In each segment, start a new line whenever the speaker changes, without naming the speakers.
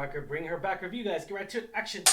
Parker, Bring Her Back review, guys. Get right to it. Action.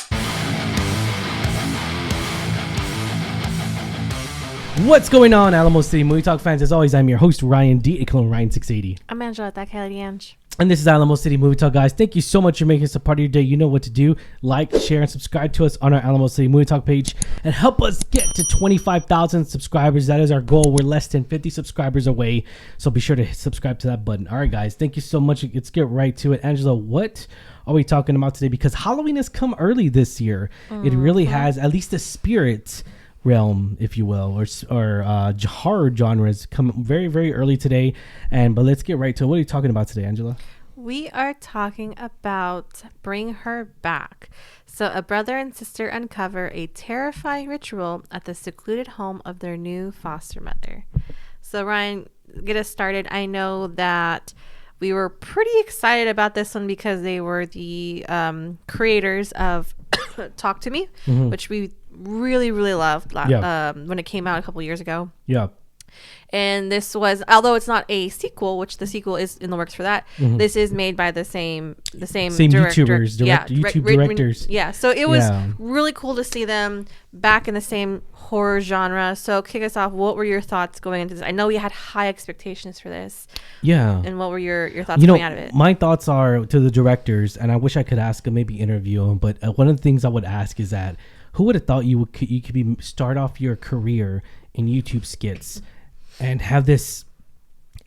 What's going on, Alamo City Movie Talk fans? As always, I'm your host, Ryan D. Ryan680.
I'm Angela, that Kelly Ange.
And this is Alamo City Movie Talk, guys. Thank you so much for making us a part of your day. You know what to do. Like, share, and subscribe to us on our Alamo City Movie Talk page. And help us get to 25,000 subscribers. That is our goal. We're less than 50 subscribers away. So be sure to subscribe to that button. All right, guys. Thank you so much. Let's get right to it. Angela, what are we talking about today? Because Halloween has come early this year. It really has, at least the spirit realm, if you will, or horror genres come very, very early today. But let's get right to it. What are you talking about today, Angela?
We are talking about Bring Her Back. So a brother and sister uncover a terrifying ritual at the secluded home of their new foster mother. So Ryan, get us started. I know that we were pretty excited about this one because they were the creators of Talk to Me, which we really, really loved when it came out a couple years ago.
Yeah.
And this was, although it's not a sequel, which the sequel is in the works for that, this is made by the same
YouTubers, YouTube directors.
Yeah, so it was really cool to see them back in the same horror genre. So kick us off. What were your thoughts going into this? I know we had high expectations for this. Yeah. And what were your thoughts coming out of it?
My thoughts are to the directors, and I wish I could ask them, maybe interview them, but one of the things I would ask is that who would have thought you could start off your career in YouTube skits and have this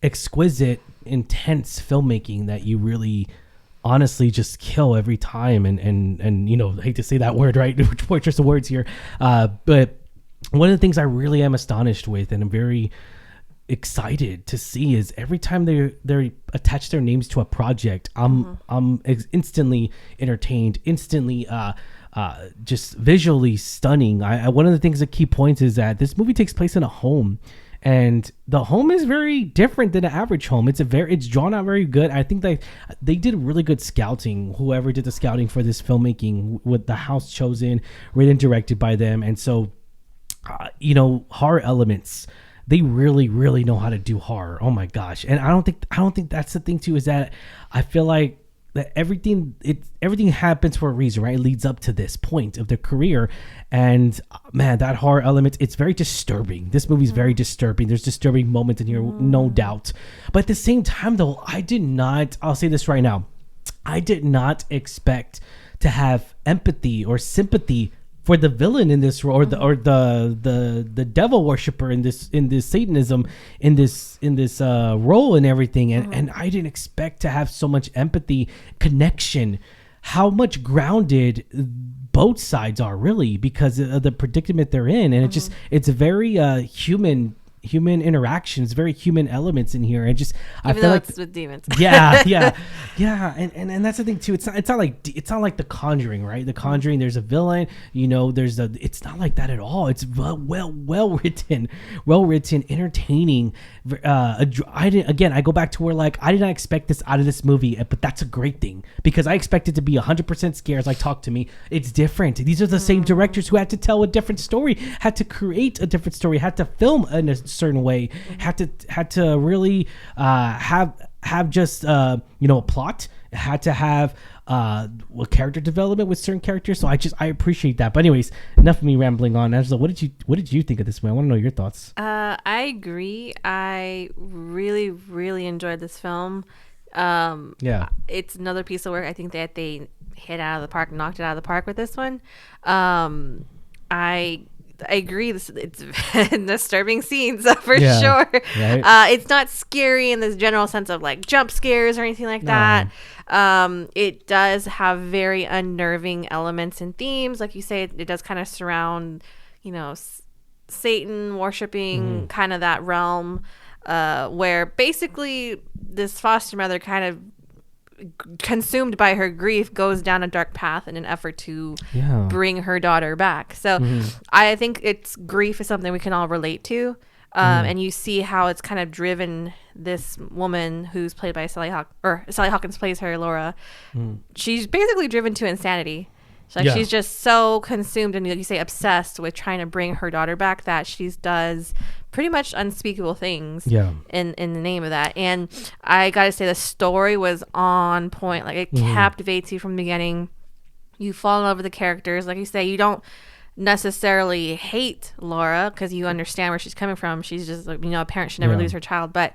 exquisite, intense filmmaking that you really honestly just kill every time. And you know, I hate to say that word, right? Which just the words here. But one of the things I really am astonished with and I'm very excited to see is every time they attach their names to a project, I'm instantly entertained, instantly just visually stunning. One of the things that key points is that this movie takes place in a home. And the home is very different than an average home. It's drawn out very good. I think they did really good scouting. Whoever did the scouting for this filmmaking, with the house chosen, written and directed by them. And so, horror elements, they really, really know how to do horror. Oh my gosh! And I don't think that's the thing too. Is that I feel like that everything happens for a reason, right? It leads up to this point of their career, and man, that horror element, it's very disturbing. This movie's very disturbing. There's disturbing moments in here, no doubt. But at the same time, though, I'll say this right now, I did not expect to have empathy or sympathy for the villain in this, or the devil worshiper in this Satanism in this role and everything, and I didn't expect to have so much empathy, connection, how much grounded both sides are really because of the predicament they're in, and it's very human interactions, very human elements in here, and I feel like
it's with demons.
yeah, and that's the thing too. It's not like The Conjuring, right? The Conjuring, there's a villain, it's not like that at all. It's well written, entertaining. I go back to where I did not expect this out of this movie, but that's a great thing because I expected to be 100% scared. Like Talk to Me, it's different. These are the same directors who had to tell a different story, had to create a different story, had to film in a certain way, had to really have just a plot, had to have character development with certain characters. So I appreciate that. But anyways, enough of me rambling on. Angela, what did you think of this movie? I want to know your thoughts.
I agree. I really, really enjoyed this film. It's another piece of work. I think that they hit out of the park, knocked it out of the park with this one. I agree. It's disturbing scenes for sure. Right? It's not scary in this general sense of like jump scares or anything like that. It does have very unnerving elements and themes. Like you say, it does kind of surround, Satan worshiping kind of that realm, where basically this foster mother kind of consumed by her grief goes down a dark path in an effort to bring her daughter back. So I think grief is something we can all relate to. And you see how it's kind of driven this woman who's played by Sally Hawkins plays her, Laura. She's basically driven to insanity. So like she's just so consumed and, like you say, obsessed with trying to bring her daughter back that she does pretty much unspeakable things in the name of that. And I gotta say, the story was on point. Like, it captivates you from the beginning. You fall in love with the characters. Like you say, you don't necessarily hate Laura because you understand where she's coming from. She's just, like, a parent should never lose her child. But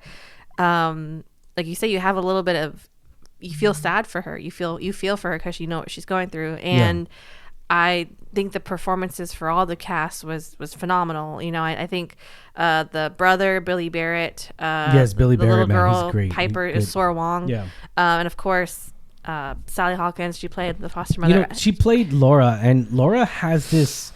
like you say, you have a little bit of, you feel sad for her. You feel for her because you know what she's going through. And I think the performances for all the cast was phenomenal. I think the brother, Billy Barrett,
Billy
the
Barrett,
little girl,
he's great.
Piper, is Sora Wong, and of course Sally Hawkins. She played the foster mother.
She played Laura, and Laura has this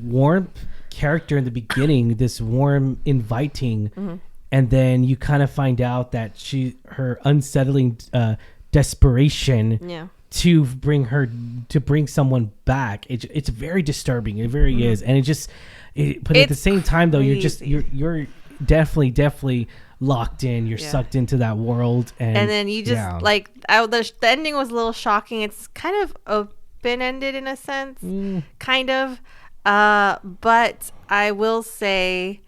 warm character in the beginning, this warm, inviting, and then you kind of find out that her unsettling desperation to bring someone back. It's very disturbing. It very is, and but at the same time though, you're definitely locked in. You're sucked into that world, and then you just like the ending was a little shocking. It's kind of open-ended in a sense, kind of, but I will say,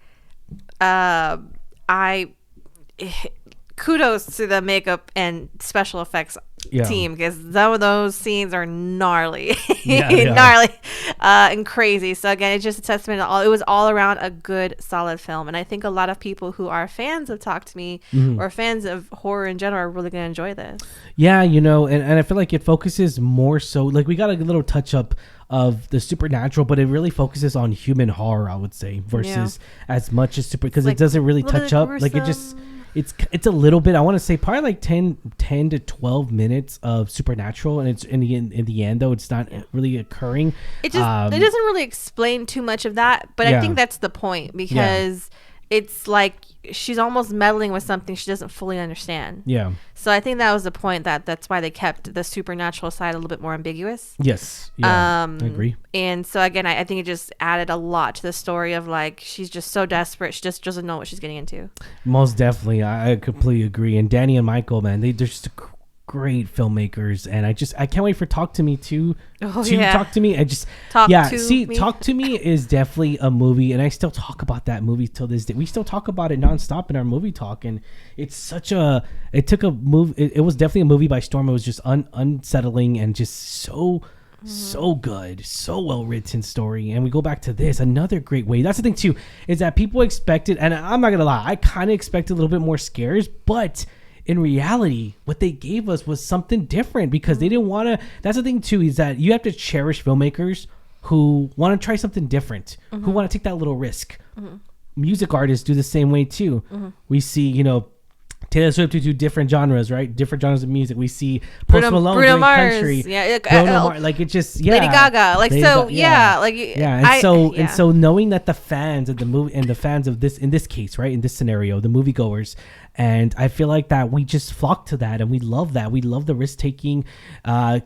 kudos to the makeup and special effects team, because some of those scenes are gnarly, gnarly, and crazy. So again, it's just a testament to it was all around a good, solid film. And I think a lot of people who are fans of Talk to Me or fans of horror in general are really going to enjoy this. Yeah, and I feel like it focuses more so, like, we got a little touch up of the supernatural, but it really focuses on human horror, I would say, versus as much as because it doesn't really touch up, like, it just, it's a little bit, I want to say probably like 10 to 12 minutes of supernatural, and it's in the end though, it's not really occurring. It doesn't really explain too much of that, but I think that's the point, because it's like she's almost meddling with something she doesn't fully understand. So I think that was the point, that's why they kept the supernatural side a little bit more ambiguous. I agree. And so again, I think it just added a lot to the story of, like, she's just so desperate, she just doesn't know what she's getting into. Most definitely, I completely agree. And Danny and Michael, man, they're just great filmmakers, and I can't wait for Talk to Me to Talk to Me. Talk to Me is definitely a movie, and I still talk about that movie till this day. We still talk about it nonstop in our movie talk, and it's it took a move. It was definitely a movie by storm. It was just unsettling and just so good, so well written story. And we go back to this, another great way. That's the thing too, is that people expected, and I'm not gonna lie, I kind of expected a little bit more scares, but in reality, what they gave us was something different, because they didn't want to. That's the thing too, is that you have to cherish filmmakers who want to try something different, who want to take that little risk. Music artists do the same way too. We see, Taylor Swift to do different genres, right? Different genres of music. We see Post Malone Bruno doing Mars, country. Bruno Mars, like, it just Lady Gaga, like, so and so knowing that the fans of the movie and the fans of this, in this case, right, in this scenario, the moviegoers, and I feel like that we just flock to that, and we love that. We love the risk taking,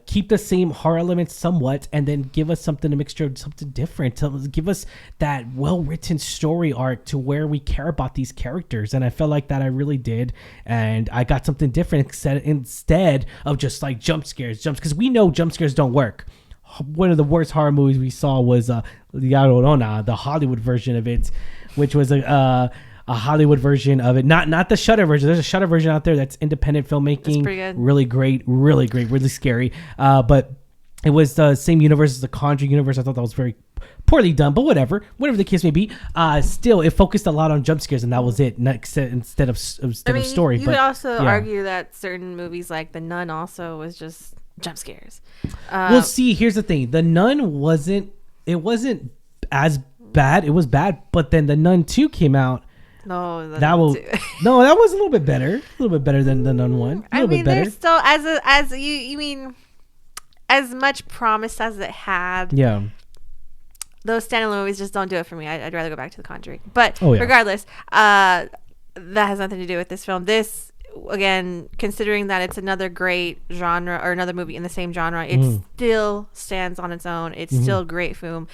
keep the same horror elements somewhat, and then give us something, a mixture of something different, to give us that well-written story arc to where we care about these characters. And I felt like that I really did, and I got something different instead of just like jump scares, because we know jump scares don't work. One of the worst horror movies we saw was La Llorona, the Hollywood version of it, which was a Hollywood version of it, not the Shudder version. There's a Shudder version out there that's independent filmmaking. That's pretty good. Really great, really scary. But it was the same universe as the Conjuring universe. I thought that was very poorly done, but whatever the case may be. Still, it focused a lot on jump scares, and that was it, instead of story. You could also argue that certain movies like The Nun also was just jump scares. Well, see, here's the thing: The Nun wasn't as bad. It was bad, but then The Nun 2 came out. That was a little bit better. A little bit better than the Nun 1. I mean, there's still you mean as much promise as it had. Yeah. Those standalone movies just don't do it for me. I'd rather go back to The Conjuring. But regardless, that has nothing to do with this film. This, again, considering that it's another great genre or another movie in the same genre, it still stands on its own. It's still a great film.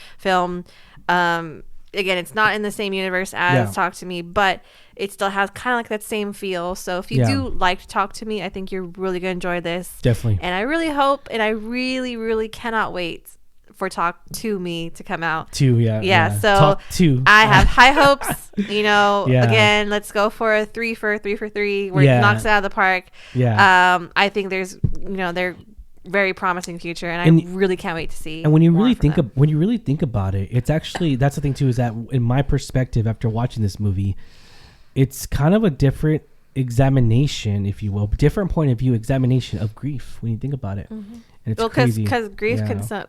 Again, it's not in the same universe as Talk to Me, but it still has kind of like that same feel. So if you do like Talk to Me, I think you're really going to enjoy this. Definitely. And I really hope, and I really, really cannot wait
for Talk 2 me to come out.
2, yeah.
Yeah, so
Talk 2.
I have high hopes.
Yeah.
Again, let's go for a 3 for 3, where it knocks it out of the park.
Yeah.
I think there's, they're very promising future, and I really can't wait to see.
And when you really think about it, it's actually, that's the thing too, is that in my perspective, after watching this movie, it's kind of a different examination, if you will, different point of view examination of grief when you think about it.
Mm-hmm.
And it's crazy
because grief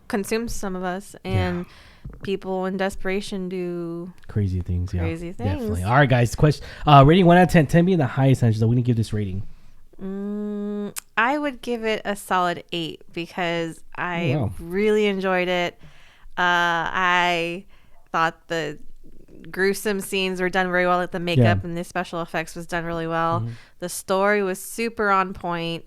consumes some of us, and people in desperation do
crazy things.
Definitely.
All right, guys. Question: rating 1 out of 10. 10 being the highest, Angela. We didn't give this rating.
I would give it a solid 8 because I really enjoyed it. I thought the gruesome scenes were done very well, like the makeup and the special effects was done really well. The story was super on point.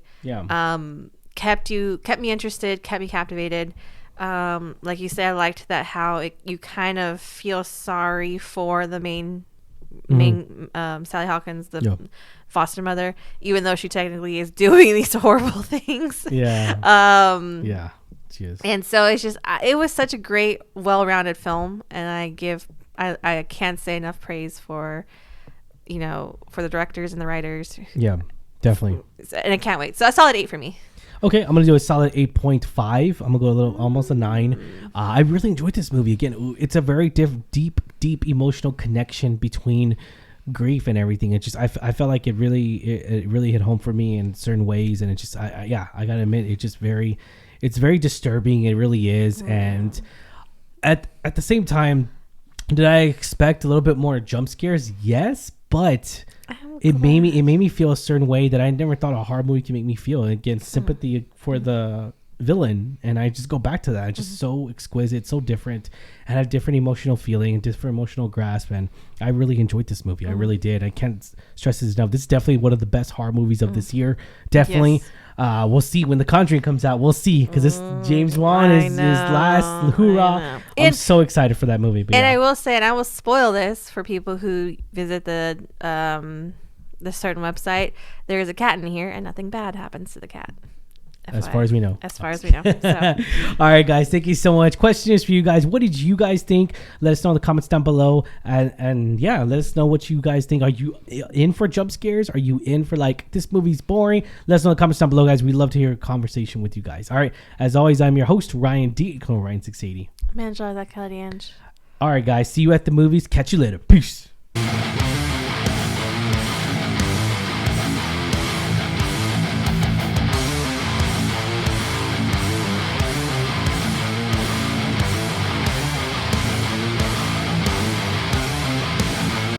Kept me interested, kept me captivated. Like you said, I liked that how you kind of feel sorry for the main Sally Hawkins, the foster mother, even though she technically is doing these horrible things.
She is.
And so it's just, it was such a great, well-rounded film, and I can't say enough praise for for the directors and the writers.
Yeah, definitely.
And I can't wait. So a solid 8 for me.
Okay, I'm gonna do a solid 8.5. I'm gonna go almost a 9. I really enjoyed this movie. Again, it's a very deep emotional connection between grief and everything. It's just I felt like it really hit home for me in certain ways, and it's just I gotta admit, it's very disturbing. It really is. And at the same time, did I expect a little bit more jump scares? Yes, but it made me feel a certain way that I never thought a horror movie could make me feel. Again, sympathy for the villain, and I just go back to that. It's just so exquisite, so different, and have different emotional feeling and different emotional grasp. And I really enjoyed this movie. I really did. I can't stress this enough. This is definitely one of the best horror movies of this year. Definitely. Yes. We'll see when The Conjuring comes out. We'll see, because this James Wan is his last hoorah. I'm so excited for that movie. But
I will say, and I will spoil this for people who visit the certain website. There is a cat in here, and nothing bad happens to the cat.
As far as we know.
So.
All right, guys. Thank you so much. Question is for you guys. What did you guys think? Let us know in the comments down below. And let us know what you guys think. Are you in for jump scares? Are you in for this movie's boring? Let us know in the comments down below, guys. We'd love to hear a conversation with you guys. All right. As always, I'm your host, Ryan D. Ryan680.
Man, enjoy that, Kelly Ange.
All right, guys. See you at the movies. Catch you later. Peace.